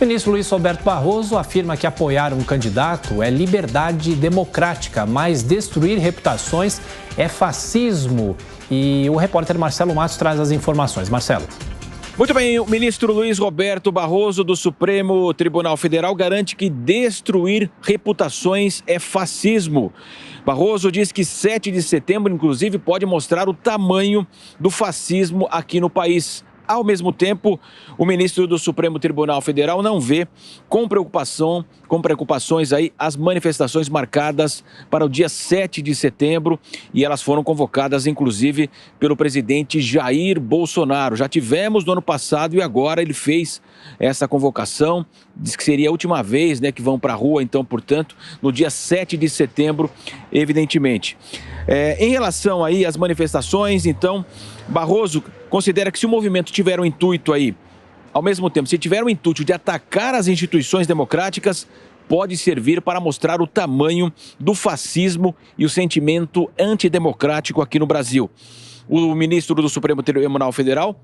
O ministro Luiz Roberto Barroso afirma que apoiar um candidato é liberdade democrática, mas destruir reputações é fascismo. E o repórter Marcelo Matos traz as informações. Marcelo. Muito bem, o ministro Luiz Roberto Barroso do Supremo Tribunal Federal garante que destruir reputações é fascismo. Barroso diz que 7 de setembro, inclusive, pode mostrar o tamanho do fascismo aqui no país. Ao mesmo tempo, o ministro do Supremo Tribunal Federal não vê com preocupações aí as manifestações marcadas para o dia 7 de setembro e elas foram convocadas, inclusive, pelo presidente Jair Bolsonaro. Já tivemos no ano passado e agora ele fez essa convocação, diz que seria a última vez, que vão para a rua, então, portanto, no dia 7 de setembro, evidentemente. Em relação aí às manifestações, então, Barroso considera que se o movimento tiver o intuito aí, ao mesmo tempo, se tiver o intuito de atacar as instituições democráticas, pode servir para mostrar o tamanho do fascismo e o sentimento antidemocrático aqui no Brasil. O ministro do Supremo Tribunal Federal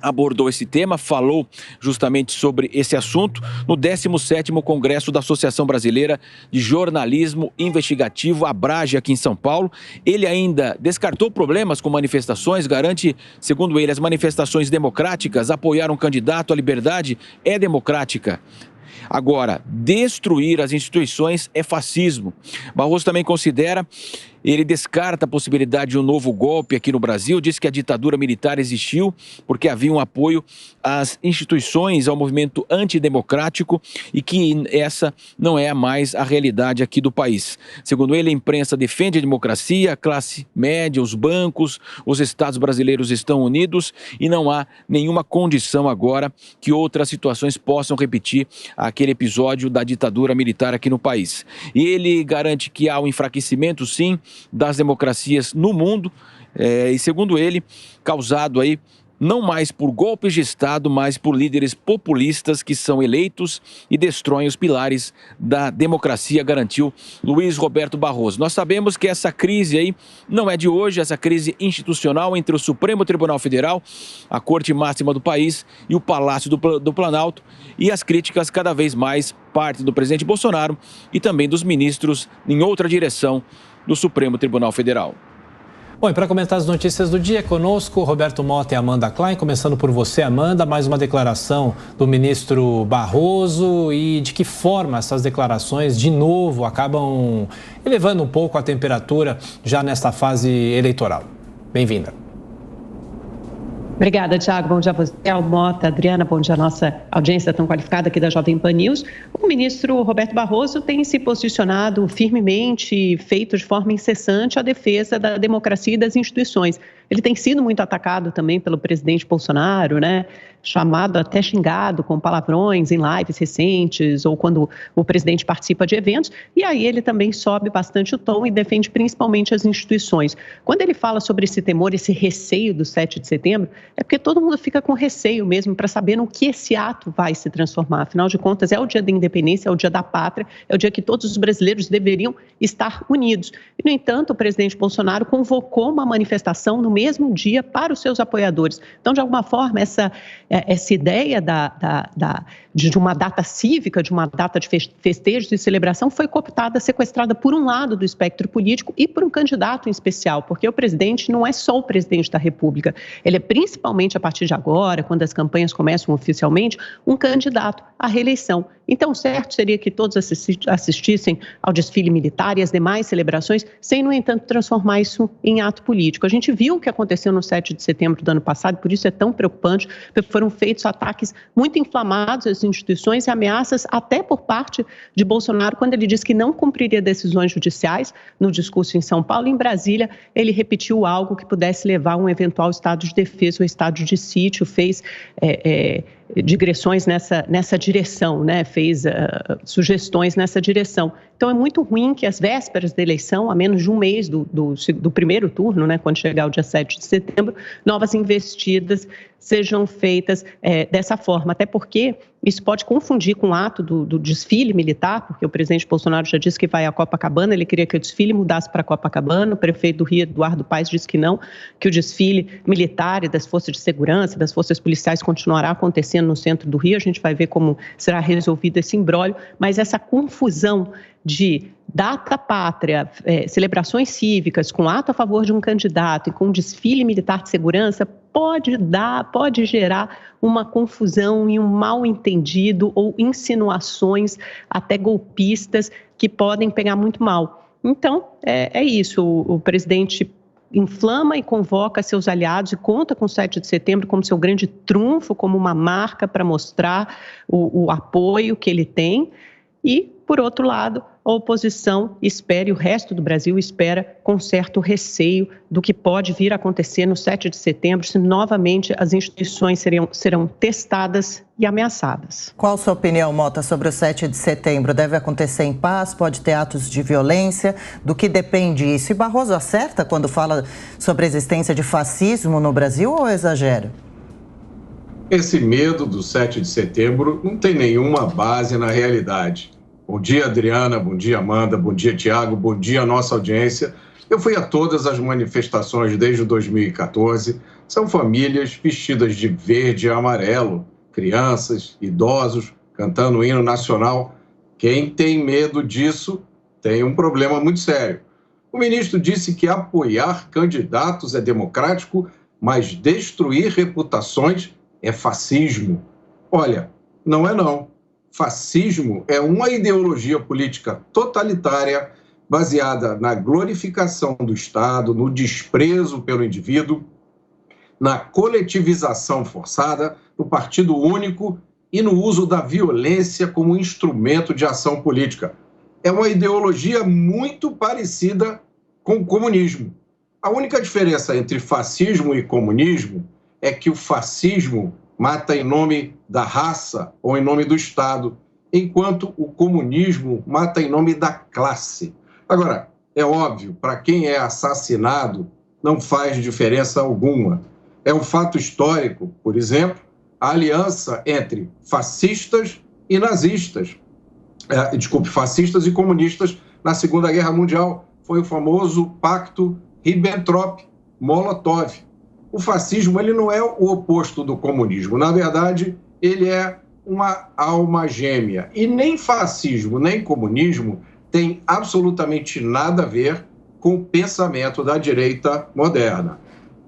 abordou esse tema, falou justamente sobre esse assunto no 17º Congresso da Associação Brasileira de Jornalismo Investigativo, Abrage, aqui em São Paulo. Ele ainda descartou problemas com manifestações, garante, segundo ele, as manifestações democráticas, apoiar um candidato à liberdade é democrática. Agora, destruir as instituições é fascismo. Barroso também ele descarta a possibilidade de um novo golpe aqui no Brasil, diz que a ditadura militar existiu porque havia um apoio às instituições, ao movimento antidemocrático e que essa não é mais a realidade aqui do país. Segundo ele, a imprensa defende a democracia, a classe média, os bancos, os estados brasileiros estão unidos e não há nenhuma condição agora que outras situações possam repetir aquele episódio da ditadura militar aqui no país. E ele garante que há um enfraquecimento, sim, das democracias no mundo, e segundo ele, causado aí não mais por golpes de Estado, mas por líderes populistas que são eleitos e destroem os pilares da democracia, garantiu Luiz Roberto Barroso. Nós sabemos que essa crise aí não é de hoje, essa crise institucional entre o Supremo Tribunal Federal, a Corte Máxima do país e o Palácio do Planalto, e as críticas cada vez mais partem do presidente Bolsonaro e também dos ministros em outra direção do Supremo Tribunal Federal. Bom, e para comentar as notícias do dia, conosco Roberto Mota e Amanda Klein. Começando por você, Amanda, mais uma declaração do ministro Barroso e de que forma essas declarações, de novo, acabam elevando um pouco a temperatura já nesta fase eleitoral. Bem-vinda. Obrigada, Thiago. Bom dia a você, Mota, Adriana. Bom dia a nossa audiência tão qualificada aqui da Jovem Pan News. O ministro Roberto Barroso tem se posicionado firmemente, feito de forma incessante a defesa da democracia e das instituições. Ele tem sido muito atacado também pelo presidente Bolsonaro, chamado, até xingado com palavrões em lives recentes ou quando o presidente participa de eventos, e aí ele também sobe bastante o tom e defende principalmente as instituições. Quando ele fala sobre esse temor, esse receio do 7 de setembro, é porque todo mundo fica com receio mesmo para saber no que esse ato vai se transformar. Afinal de contas, é o dia da independência, é o dia da pátria, é o dia que todos os brasileiros deveriam estar unidos. E, no entanto, o presidente Bolsonaro convocou uma manifestação no mesmo dia para os seus apoiadores. Então, de alguma forma, essa ideia de uma data cívica, de uma data de festejos e celebração foi cooptada, sequestrada por um lado do espectro político e por um candidato em especial, porque o presidente não é só o presidente da República, ele é principalmente a partir de agora, quando as campanhas começam oficialmente, um candidato à reeleição. Então, o certo seria que todos assistissem ao desfile militar e às demais celebrações, sem, no entanto, transformar isso em ato político. A gente viu o que aconteceu no 7 de setembro do ano passado, por isso é tão preocupante, porque foram feitos ataques muito inflamados às instituições e ameaças até por parte de Bolsonaro, quando ele disse que não cumpriria decisões judiciais no discurso em São Paulo. Em Brasília, ele repetiu algo que pudesse levar a um eventual estado de defesa ou estado de sítio, fez digressões nessa direção, fez sugestões nessa direção. Então, é muito ruim que às vésperas da eleição, a menos de um mês do primeiro turno, quando chegar o dia 7 de setembro, novas investidas sejam feitas dessa forma. Até porque Isso pode confundir com o ato do desfile militar, porque o presidente Bolsonaro já disse que vai a Copacabana, ele queria que o desfile mudasse para Copacabana, o prefeito do Rio, Eduardo Paes, disse que não, que o desfile militar e das forças de segurança, das forças policiais continuará acontecendo no centro do Rio, a gente vai ver como será resolvido esse imbróglio, mas essa confusão de data pátria, celebrações cívicas, com ato a favor de um candidato e com desfile militar de segurança, pode gerar uma confusão e um mal-entendido ou insinuações até golpistas que podem pegar muito mal. Então, é isso, o presidente inflama e convoca seus aliados e conta com o 7 de setembro como seu grande trunfo, como uma marca para mostrar o apoio que ele tem. E, por outro lado, a oposição espera, e o resto do Brasil espera, com certo receio do que pode vir a acontecer no 7 de setembro, se novamente as instituições serão testadas e ameaçadas. Qual a sua opinião, Mota, sobre o 7 de setembro? Deve acontecer em paz? Pode ter atos de violência? Do que depende isso? E Barroso acerta quando fala sobre a existência de fascismo no Brasil ou exagera? Esse medo do 7 de setembro não tem nenhuma base na realidade. Bom dia, Adriana, bom dia, Amanda, bom dia, Tiago, bom dia, nossa audiência. Eu fui a todas as manifestações desde 2014. São famílias vestidas de verde e amarelo, crianças, idosos, cantando o hino nacional. Quem tem medo disso tem um problema muito sério. O ministro disse que apoiar candidatos é democrático, mas destruir reputações é fascismo. Olha, não é não. Fascismo é uma ideologia política totalitária baseada na glorificação do Estado, no desprezo pelo indivíduo, na coletivização forçada, no partido único e no uso da violência como instrumento de ação política. É uma ideologia muito parecida com o comunismo. A única diferença entre fascismo e comunismo é que o fascismo mata em nome da raça ou em nome do Estado, enquanto o comunismo mata em nome da classe. Agora, é óbvio, para quem é assassinado, não faz diferença alguma. É um fato histórico, por exemplo, a aliança entre fascistas e nazistas. Fascistas e comunistas na Segunda Guerra Mundial. Foi o famoso Pacto Ribbentrop-Molotov. O fascismo ele não é o oposto do comunismo. Na verdade, ele é uma alma gêmea. E nem fascismo, nem comunismo tem absolutamente nada a ver com o pensamento da direita moderna.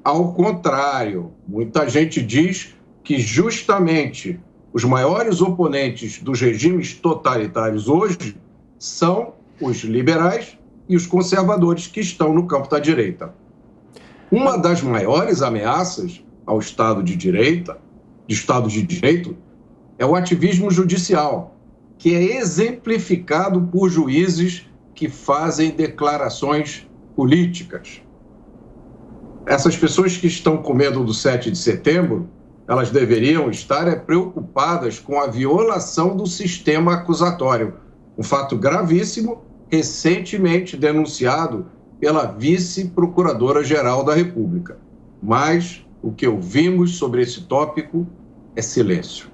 Ao contrário, muita gente diz que justamente os maiores oponentes dos regimes totalitários hoje são os liberais e os conservadores que estão no campo da direita. Uma das maiores ameaças ao Estado de direita, de Estado de Direito, é o ativismo judicial, que é exemplificado por juízes que fazem declarações políticas. Essas pessoas que estão com medo do 7 de setembro, elas deveriam estar preocupadas com a violação do sistema acusatório, um fato gravíssimo, recentemente denunciado pela vice-procuradora-geral da República. Mas o que ouvimos sobre esse tópico é silêncio.